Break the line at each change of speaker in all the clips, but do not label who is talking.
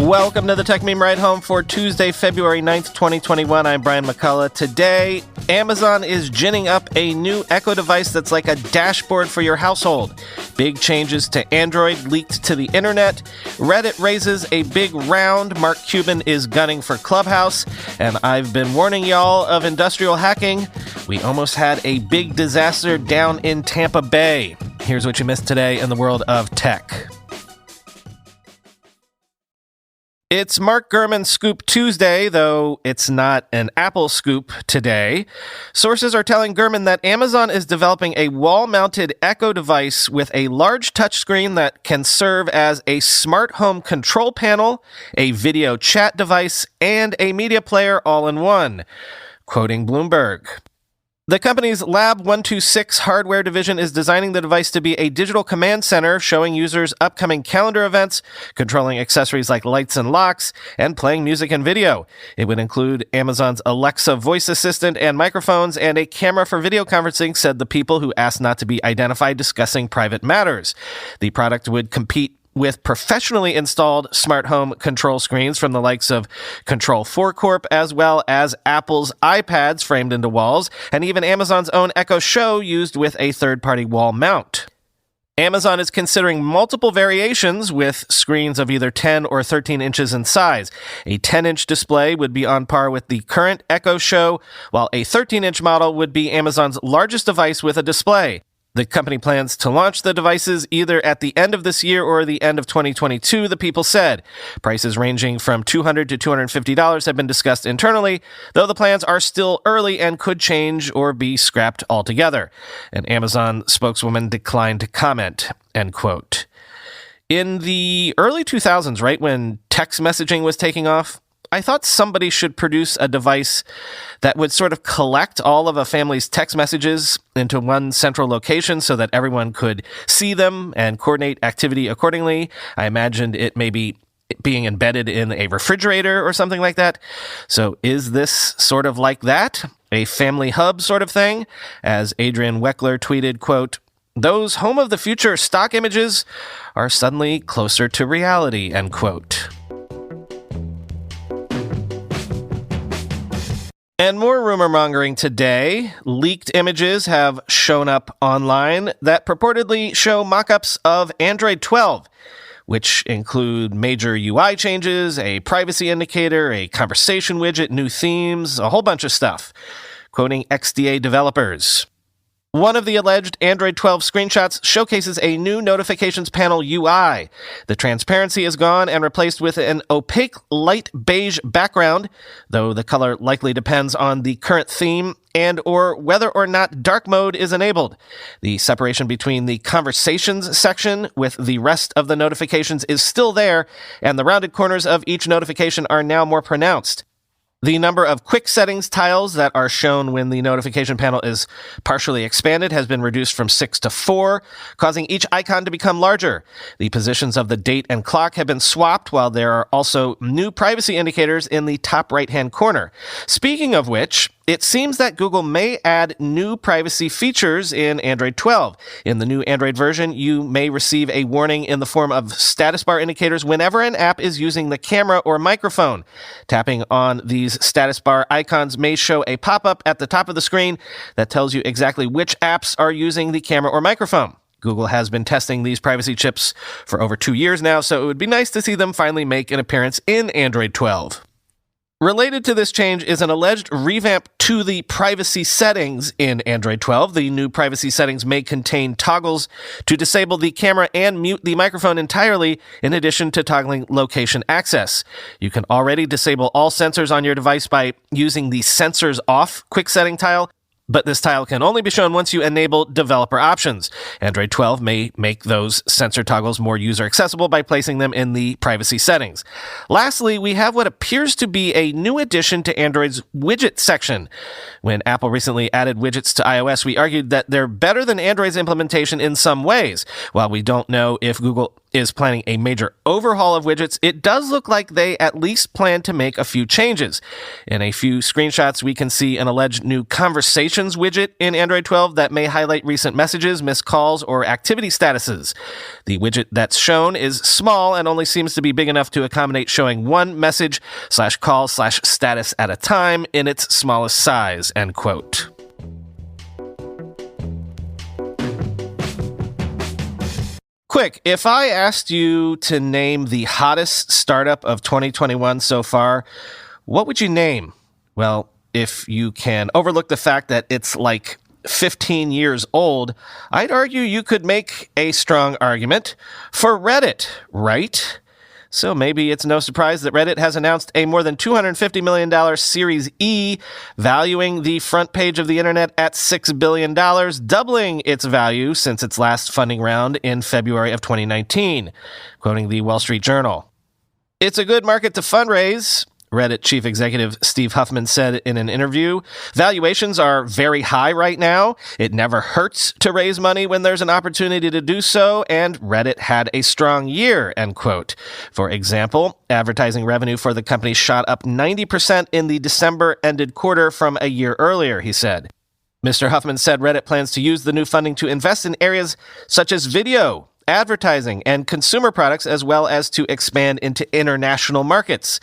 Welcome to the Tech Meme Ride Home for Tuesday, February 9th, 2021. I'm Brian McCullough. Today, Amazon is ginning up a new Echo device that's like a dashboard for your household. Big changes to Android leaked to the internet. Reddit raises a big round. Mark Cuban is gunning for Clubhouse. And I've been warning y'all of industrial hacking. We almost had a big disaster down in Tampa Bay. Here's what you missed today in the world of tech. It's Mark Gurman Scoop Tuesday, though it's not an Apple scoop today. Sources are telling Gurman that Amazon is developing a wall-mounted Echo device with a large touchscreen that can serve as a smart home control panel, a video chat device, and a media player all in one. Quoting Bloomberg. The company's Lab 126 hardware division is designing the device to be a digital command center, showing users upcoming calendar events, controlling accessories like lights and locks, and playing music and video. It would include Amazon's Alexa voice assistant and microphones, and a camera for video conferencing, said the people who asked not to be identified discussing private matters. The product would compete with professionally installed smart home control screens from the likes of Control 4 Corp, as well as Apple's iPads framed into walls, and even Amazon's own Echo Show used with a third-party wall mount. Amazon is considering multiple variations with screens of either 10 or 13 inches in size. A 10-inch display would be on par with the current Echo Show, while a 13-inch model would be Amazon's largest device with a display. The company plans to launch the devices either at the end of this year or the end of 2022, the people said. Prices ranging from $200 to $250 have been discussed internally, though the plans are still early and could change or be scrapped altogether. An Amazon spokeswoman declined to comment, end quote. In the early 2000s, right when text messaging was taking off, I thought somebody should produce a device that would sort of collect all of a family's text messages into one central location so that everyone could see them and coordinate activity accordingly. I imagined it maybe being embedded in a refrigerator or something like that. So is this sort of like that? A family hub sort of thing? As Adrian Weckler tweeted, quote, "Those home of the future stock images are suddenly closer to reality," end quote. And more rumor-mongering today. Leaked images have shown up online that purportedly show mock-ups of Android 12, which include major UI changes, a privacy indicator, a conversation widget, new themes, a whole bunch of stuff. Quoting XDA developers. One of the alleged Android 12 screenshots showcases a new notifications panel UI. The transparency is gone and replaced with an opaque light beige background, though the color likely depends on the current theme and or whether or not dark mode is enabled. The separation between the conversations section with the rest of the notifications is still there, and the rounded corners of each notification are now more pronounced. The number of quick settings tiles that are shown when the notification panel is partially expanded has been reduced from 6 to 4, causing each icon to become larger. The positions of the date and clock have been swapped, while there are also new privacy indicators in the top right-hand corner. Speaking of which, it seems that Google may add new privacy features in Android 12. In the new Android version, you may receive a warning in the form of status bar indicators whenever an app is using the camera or microphone. Tapping on these status bar icons may show a pop-up at the top of the screen that tells you exactly which apps are using the camera or microphone. Google has been testing these privacy chips for over 2 years now, so it would be nice to see them finally make an appearance in Android 12. Related to this change is an alleged revamp to the privacy settings in Android 12. The new privacy settings may contain toggles to disable the camera and mute the microphone entirely, in addition to toggling location access. You can already disable all sensors on your device by using the Sensors Off quick setting tile, but this tile can only be shown once you enable developer options. Android 12 may make those sensor toggles more user accessible by placing them in the privacy settings. Lastly, we have what appears to be a new addition to Android's widget section. When Apple recently added widgets to iOS, we argued that they're better than Android's implementation in some ways. While we don't know if Google is planning a major overhaul of widgets, it does look like they at least plan to make a few changes. In a few screenshots, we can see an alleged new Conversations widget in Android 12 that may highlight recent messages, missed calls, or activity statuses. The widget that's shown is small and only seems to be big enough to accommodate showing one message/call/status at a time in its smallest size, end quote. Quick, if I asked you to name the hottest startup of 2021 so far, what would you name? Well, if you can overlook the fact that it's like 15 years old, I'd argue you could make a strong argument for Reddit, right? So maybe it's no surprise that Reddit has announced a more than $250 million Series E, valuing the front page of the internet at $6 billion, doubling its value since its last funding round in February of 2019, quoting the Wall Street Journal. It's a good market to fundraise, Reddit chief executive Steve Huffman said in an interview. Valuations are very high right now. It never hurts to raise money when there's an opportunity to do so, and Reddit had a strong year, end quote. For example, advertising revenue for the company shot up 90% in the December-ended quarter from a year earlier, he said. Mr. Huffman said Reddit plans to use the new funding to invest in areas such as video, advertising, and consumer products, as well as to expand into international markets.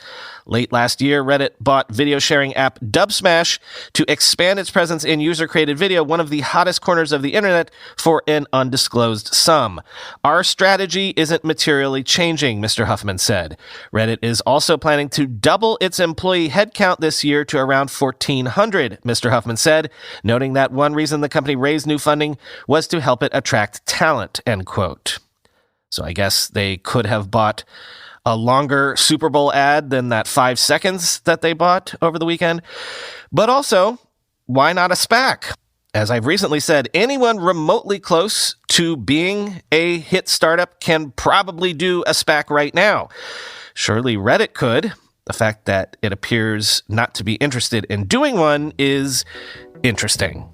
Late last year, Reddit bought video sharing app Dubsmash to expand its presence in user-created video, one of the hottest corners of the internet, for an undisclosed sum. Our strategy isn't materially changing, Mr. Huffman said. Reddit is also planning to double its employee headcount this year to around 1,400, Mr. Huffman said, noting that one reason the company raised new funding was to help it attract talent, end quote. So I guess they could have bought a longer Super Bowl ad than that 5 seconds that they bought over the weekend. But also, why not a SPAC? As I've recently said, anyone remotely close to being a hit startup can probably do a SPAC right now. Surely Reddit could. The fact that it appears not to be interested in doing one is interesting.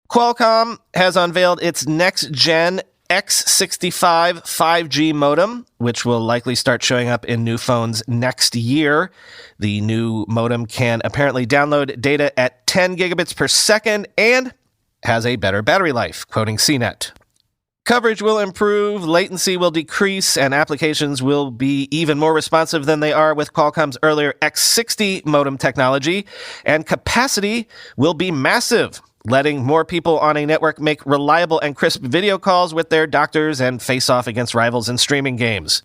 Qualcomm has unveiled its next-gen X65 5G modem, which will likely start showing up in new phones next year. The new modem can apparently download data at 10 gigabits per second and has a better battery life, quoting CNET. Coverage will improve, latency will decrease, and applications will be even more responsive than they are with Qualcomm's earlier X60 modem technology, and capacity will be massive, letting more people on a network make reliable and crisp video calls with their doctors and face off against rivals in streaming games.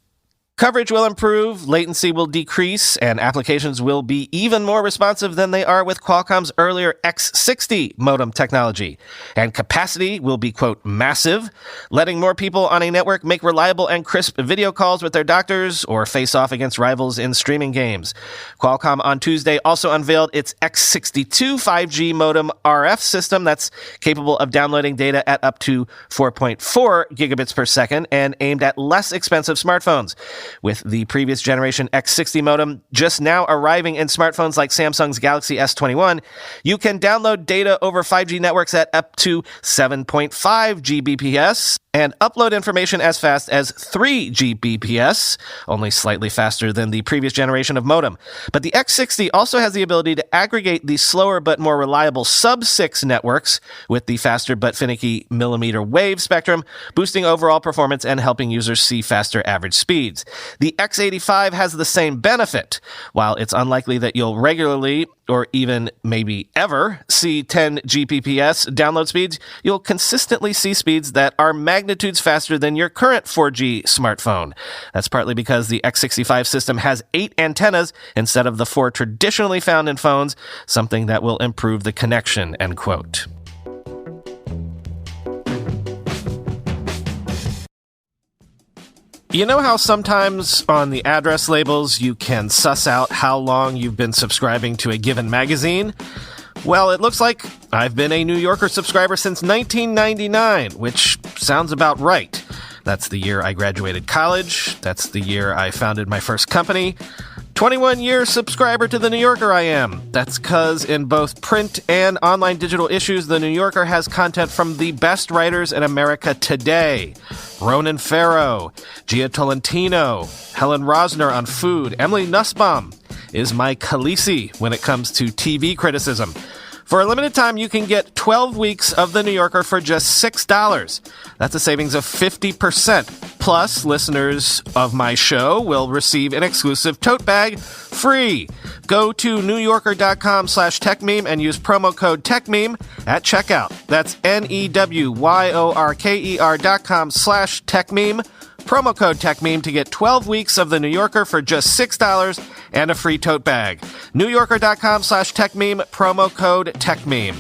Coverage will improve, latency will decrease, and applications will be even more responsive than they are with Qualcomm's earlier X60 modem technology. And capacity will be, quote, massive, letting more people on a network make reliable and crisp video calls with their doctors or face off against rivals in streaming games. Qualcomm on Tuesday also unveiled its X62 5G modem RF system that's capable of downloading data at up to 4.4 gigabits per second and aimed at less expensive smartphones. With the previous generation X60 modem just now arriving in smartphones like Samsung's Galaxy S21, you can download data over 5G networks at up to 7.5 Gbps and upload information as fast as 3 Gbps, only slightly faster than the previous generation of modem. But the X60 also has the ability to aggregate the slower but more reliable sub-6 networks with the faster but finicky millimeter wave spectrum, boosting overall performance and helping users see faster average speeds. The X85 has the same benefit. While it's unlikely that you'll regularly or even maybe ever see 10 Gbps download speeds, you'll consistently see speeds that are magnitudes faster than your current 4G smartphone. That's partly because the X65 system has 8 antennas instead of the 4 traditionally found in phones, something that will improve the connection, end quote. You know how sometimes on the address labels you can suss out how long you've been subscribing to a given magazine? Well, it looks like I've been a New Yorker subscriber since 1999, which sounds about right. That's the year I graduated college. That's the year I founded my first company. 21-year subscriber to The New Yorker I am. That's because in both print and online digital issues, The New Yorker has content from the best writers in America today. Ronan Farrow, Gia Tolentino, Helen Rosner on food, Emily Nussbaum is my Khaleesi when it comes to TV criticism. For a limited time, you can get 12 weeks of The New Yorker for just $6. That's a savings of 50%. Plus, listeners of my show will receive an exclusive tote bag free. Go to newyorker.com/techmeme and use promo code techmeme at checkout. That's newyorker.com/techmeme. Promo code TechMeme to get 12 weeks of The New Yorker for just $6 and a free tote bag. newyorker.com/techmeme, promo code TechMeme.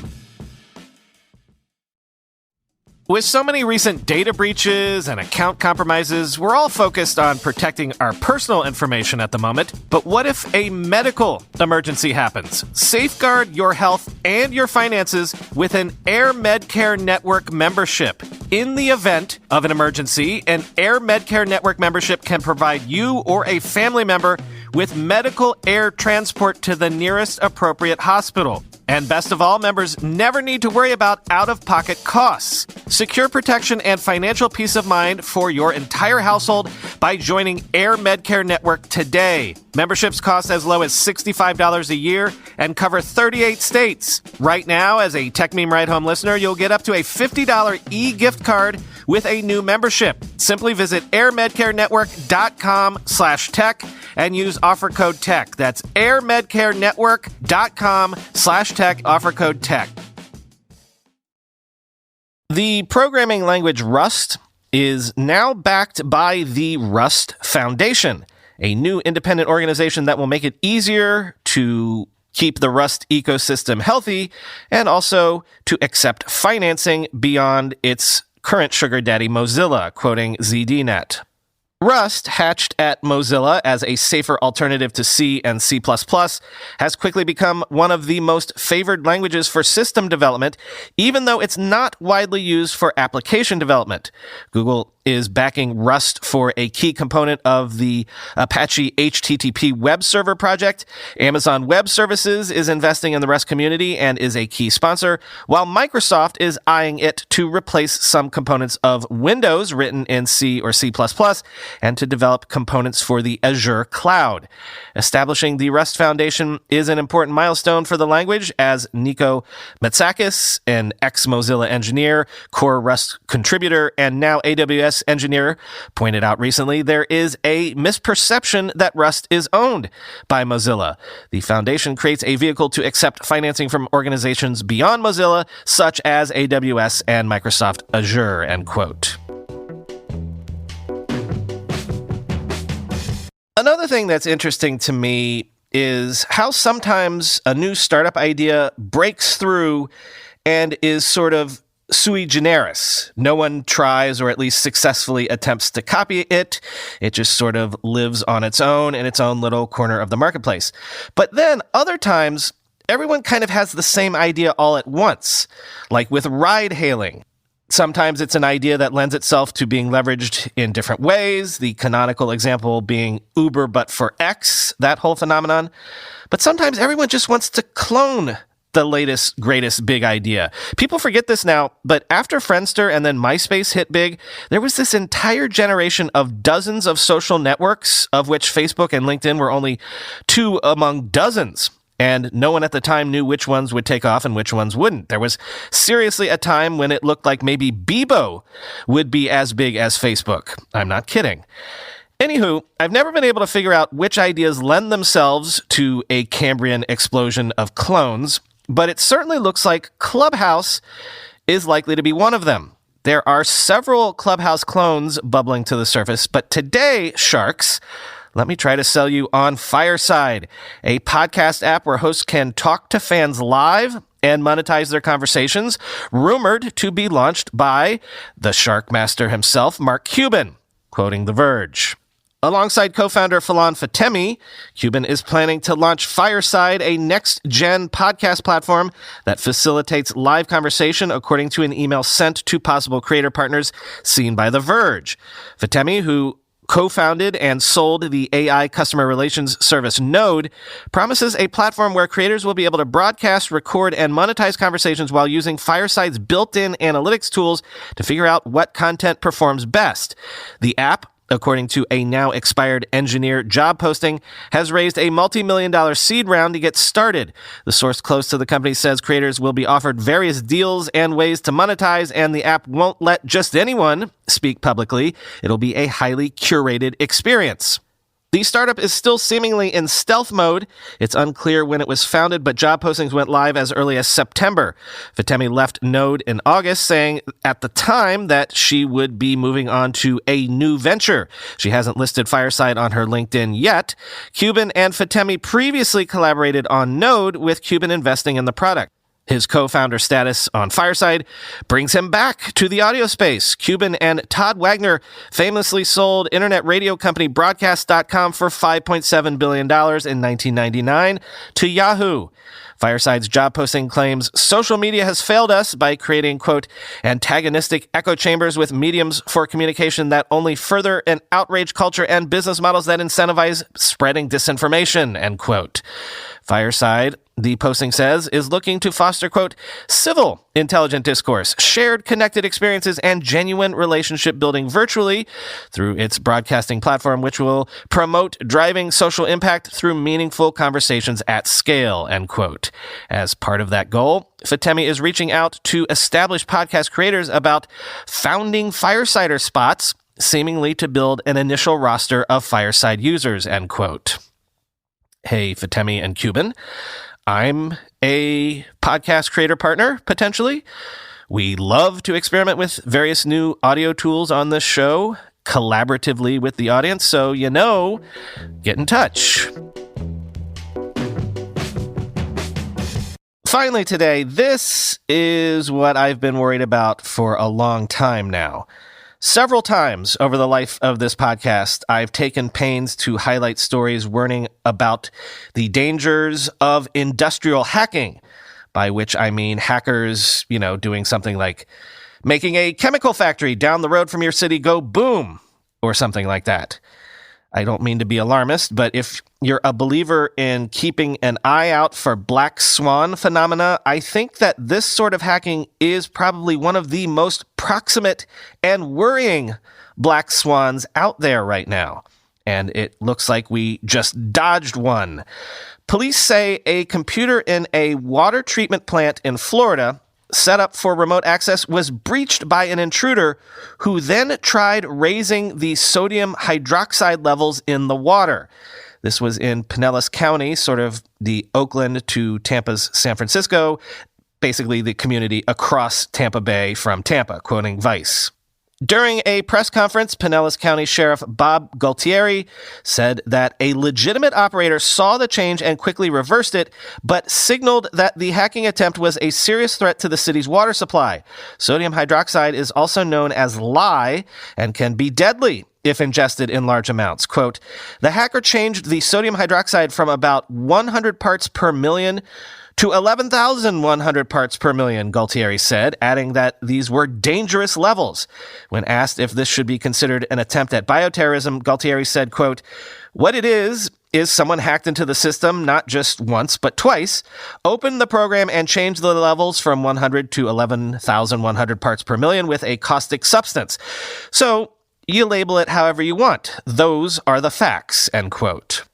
With so many recent data breaches and account compromises, we're all focused on protecting our personal information at the moment. But what if a medical emergency happens? Safeguard your health and your finances with an Air Medcare Network membership. In the event of an emergency, an Air Medcare Network membership can provide you or a family member with medical air transport to the nearest appropriate hospital. And best of all, members never need to worry about out-of-pocket costs. Secure protection and financial peace of mind for your entire household by joining Air Medcare Network today. Memberships cost as low as $65 a year and cover 38 states. Right now, as a TechMeme Ride Home listener, you'll get up to a $50 e-gift card with a new membership. Simply visit airmedcarenetwork.com/tech and use offer code TECH. That's airmedcarenetwork.com/tech, offer code TECH. The programming language Rust is now backed by the Rust Foundation, a new independent organization that will make it easier to keep the Rust ecosystem healthy and also to accept financing beyond its current sugar daddy Mozilla, quoting ZDNet. Rust, hatched at Mozilla as a safer alternative to C and C++, has quickly become one of the most favored languages for system development, even though it's not widely used for application development. Google is backing Rust for a key component of the Apache HTTP web server project. Amazon Web Services is investing in the Rust community and is a key sponsor, while Microsoft is eyeing it to replace some components of Windows written in C or C++ and to develop components for the Azure cloud. Establishing the Rust Foundation is an important milestone for the language, as Nico Matsakis, an ex-Mozilla engineer, core Rust contributor, and now AWS engineer, pointed out recently. There is a misperception that Rust is owned by Mozilla. The foundation creates a vehicle to accept financing from organizations beyond Mozilla, such as AWS and Microsoft Azure, end quote. Another thing that's interesting to me is how sometimes a new startup idea breaks through and is sort of sui generis. No one tries or at least successfully attempts to copy it. It just sort of lives on its own in its own little corner of the marketplace. But then other times, everyone kind of has the same idea all at once, like with ride hailing. Sometimes it's an idea that lends itself to being leveraged in different ways, the canonical example being Uber but for X, that whole phenomenon. But sometimes everyone just wants to clone the latest, greatest big idea. People forget this now, but after Friendster and then MySpace hit big, there was this entire generation of dozens of social networks, of which Facebook and LinkedIn were only two among dozens. And no one at the time knew which ones would take off and which ones wouldn't. There was seriously a time when it looked like maybe Bebo would be as big as Facebook. I'm not kidding. Anywho, I've never been able to figure out which ideas lend themselves to a Cambrian explosion of clones, but it certainly looks like Clubhouse is likely to be one of them. There are several Clubhouse clones bubbling to the surface, but today, sharks, let me try to sell you on Fireside, a podcast app where hosts can talk to fans live and monetize their conversations, rumored to be launched by the Shark Master himself, Mark Cuban, quoting The Verge. Alongside co-founder Falon Fatemi, Cuban is planning to launch Fireside, a next-gen podcast platform that facilitates live conversation, according to an email sent to possible creator partners seen by The Verge. Fatemi, who co-founded and sold the AI customer relations service Node, promises a platform where creators will be able to broadcast, record, and monetize conversations while using Fireside's built-in analytics tools to figure out what content performs best. The app, according to a now expired engineer job posting, has raised a multi-million-dollar seed round to get started. The source close to the company says creators will be offered various deals and ways to monetize, and the app won't let just anyone speak publicly. It'll be a highly curated experience. The startup is still seemingly in stealth mode. It's unclear when it was founded, but job postings went live as early as September. Fatemi left Node in August, saying at the time that she would be moving on to a new venture. She hasn't listed Fireside on her LinkedIn yet. Cuban and Fatemi previously collaborated on Node, with Cuban investing in the product. His co-founder status on Fireside brings him back to the audio space. Cuban and Todd Wagner famously sold internet radio company Broadcast.com for $5.7 billion in 1999 to Yahoo. Fireside's job posting claims social media has failed us by creating, quote, antagonistic echo chambers with mediums for communication that only further an outrage culture and business models that incentivize spreading disinformation, end quote. Fireside, the posting says, is looking to foster, quote, civil, intelligent discourse, shared connected experiences, and genuine relationship building virtually through its broadcasting platform, which will promote driving social impact through meaningful conversations at scale, end quote. As part of that goal, Fatemi is reaching out to established podcast creators about founding Firesider spots, seemingly to build an initial roster of Fireside users, end quote. Hey, Fatemi and Cuban. I'm a podcast creator partner, potentially. We love to experiment with various new audio tools on this show, collaboratively with the audience, so get in touch. Finally today, this is what I've been worried about for a long time now. Several times over the life of this podcast, I've taken pains to highlight stories warning about the dangers of industrial hacking, by which I mean hackers, doing something like making a chemical factory down the road from your city go boom, or something like that. I don't mean to be alarmist, but if you're a believer in keeping an eye out for black swan phenomena, I think that this sort of hacking is probably one of the most proximate and worrying black swans out there right now. And it looks like we just dodged one. Police say a computer in a water treatment plant in Florida set up for remote access was breached by an intruder who then tried raising the sodium hydroxide levels in the water. This was in Pinellas County, sort of the Oakland to Tampa's San Francisco, basically the community across Tampa Bay from Tampa, quoting Vice. During a press conference, Pinellas County Sheriff Bob Gualtieri said that a legitimate operator saw the change and quickly reversed it, but signaled that the hacking attempt was a serious threat to the city's water supply. Sodium hydroxide is also known as lye and can be deadly if ingested in large amounts. Quote, the hacker changed the sodium hydroxide from about 100 parts per million to 11,100 parts per million, Gualtieri said, adding that these were dangerous levels. When asked if this should be considered an attempt at bioterrorism, Gualtieri said, quote, what it is someone hacked into the system not just once, but twice, opened the program and changed the levels from 100 to 11,100 parts per million with a caustic substance. So you label it however you want. Those are the facts, end quote.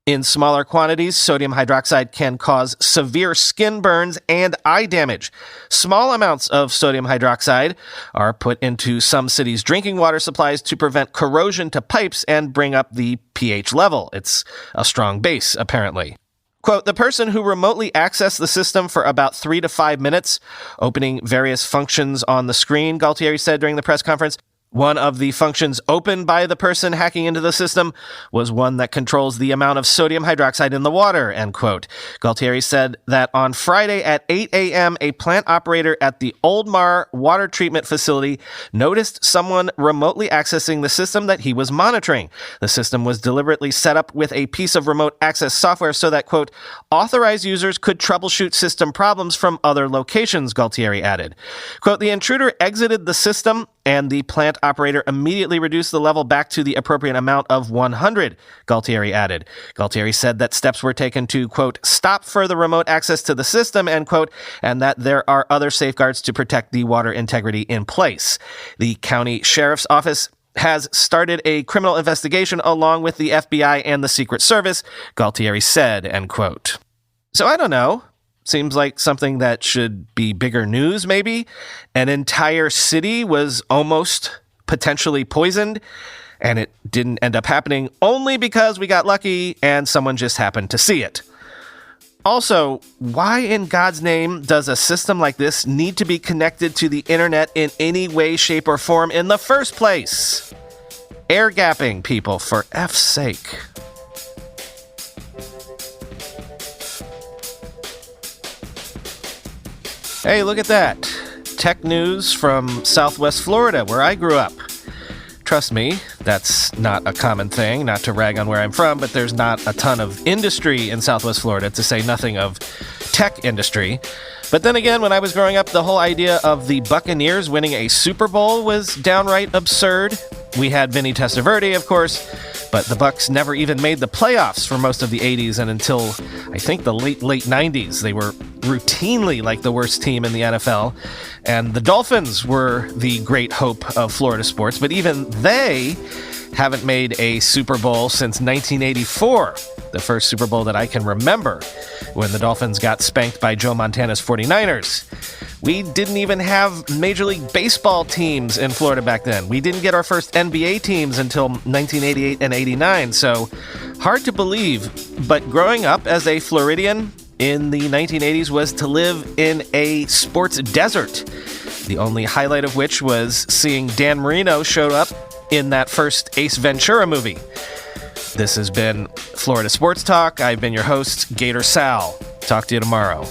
In smaller quantities, sodium hydroxide can cause severe skin burns and eye damage. Small amounts of sodium hydroxide are put into some cities' drinking water supplies to prevent corrosion to pipes and bring up the pH level. It's a strong base, apparently. Quote, the person who remotely accessed the system for about 3 to 5 minutes, opening various functions on the screen, Gualtieri said during the press conference. One of the functions opened by the person hacking into the system was one that controls the amount of sodium hydroxide in the water, end quote. Gualtieri said that on Friday at 8 a.m., a plant operator at the Oldmar water treatment facility noticed someone remotely accessing the system that he was monitoring. The system was deliberately set up with a piece of remote access software so that, quote, authorized users could troubleshoot system problems from other locations, Gualtieri added. Quote, the intruder exited the system and the plant operator immediately reduced the level back to the appropriate amount of 100, Galtieri added. Galtieri said that steps were taken to, quote, stop further remote access to the system, end quote, and that there are other safeguards to protect the water integrity in place. The county sheriff's office has started a criminal investigation along with the FBI and the Secret Service, Galtieri said, end quote. So I don't know. Seems like something that should be bigger news, maybe. An entire city was almost potentially poisoned, and it didn't end up happening only because we got lucky and someone just happened to see it. Also, why in God's name does a system like this need to be connected to the internet in any way, shape, or form in the first place? Air gapping, people, for F's sake. Hey, look at that. Tech news from Southwest Florida, where I grew up. Trust me, that's not a common thing, not to rag on where I'm from, but there's not a ton of industry in Southwest Florida, to say nothing of tech industry. But then again, when I was growing up, the whole idea of the Buccaneers winning a Super Bowl was downright absurd. We had Vinny Testaverde, of course, but the Bucs never even made the playoffs for most of the 80s, and until, I think, the late 90s, they were routinely like the worst team in the NFL. And the Dolphins were the great hope of Florida sports, but even they haven't made a Super Bowl since 1984, the first Super Bowl that I can remember, when the Dolphins got spanked by Joe Montana's 49ers. We didn't even have Major League Baseball teams in Florida back then. We didn't get our first NBA teams until 1988 and 89, so hard to believe. But growing up as a Floridian in the 1980s was to live in a sports desert, the only highlight of which was seeing Dan Marino show up in that first Ace Ventura movie. This has been Florida Sports Talk. I've been your host, Gator Sal. Talk to you tomorrow.